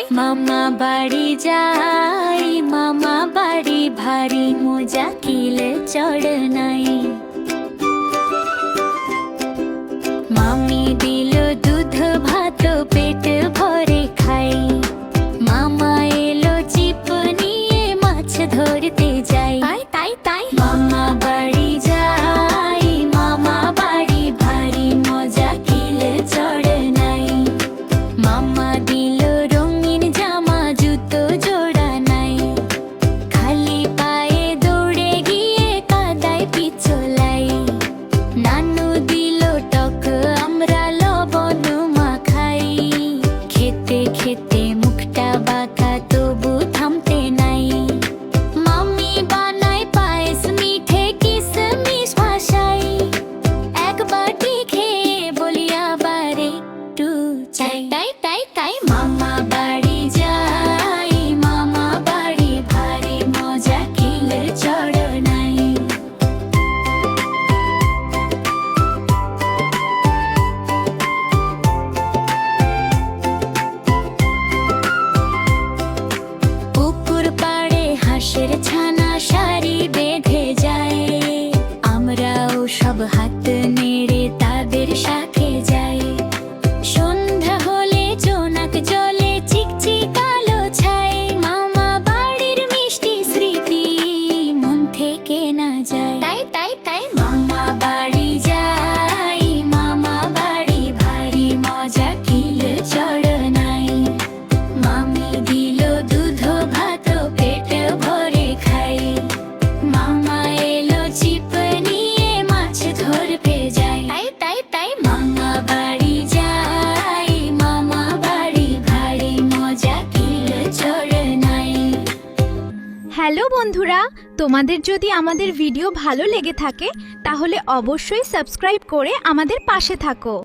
তাই মামা বাড়ি যাই, মামা বাড়ি ভারী মজা কিলে চড় নাই। মামি দিল দুধ ভাত পেট ভরে খাই, মামা এলো চিপ নিয়ে মাছ ধরতে যাই। তাই তাই মামা বাড়ি যাই, মামা বাড়ি ভারী মজা কিলে চড় নাই। মামা দিল রঙিন জামা জুতো জোড়া নাই, খালি পায়ে দৌড়ে গিয়ে কাদায় পিছলাই। নানু দিল টক আমরা লবণ মাখাই, খেতে খেতে মুখটা বাঁকা তবু থামতে নাই। মামি বানায় পায়েস মিঠে কিশমিশ ভাসাই, এক বাটি খেয়ে বলি আবার একটু চাই। তাই মামা বাড়ি যাই, মামা বাড়ি ভারী মজা কিলে চড় নাই। পুকুর পাড়ে হাঁসের ছানা সারি বেঁধে যায়, আমরাও সব হাত নেড়ে তাদের সাথে যাই। সন্ধ্যা হলে জোনাক জলে চিকচিক আলো ছাই, মামা বাড়ির মিষ্টি স্মৃতি মন থেকে না যায়। তাই মামা বাড়ি যাই, মামা বাড়ি ভারী মজা কিলে চড় নাই। মামি দিল দুধ ভাত পেট ভরে খাই, মামা এলো চিপ নিয়ে মাছ ধরতে যাই। তাই মামা বাড়ি যাই, মামা বাড়ি ভারী মজা কিলে চড় নাই। হ্যালো বন্ধুরা, তোমাদের যদি আমাদের ভিডিও ভালো লেগে থাকে তাহলে অবশ্যই সাবস্ক্রাইব করে আমাদের পাশে থাকো।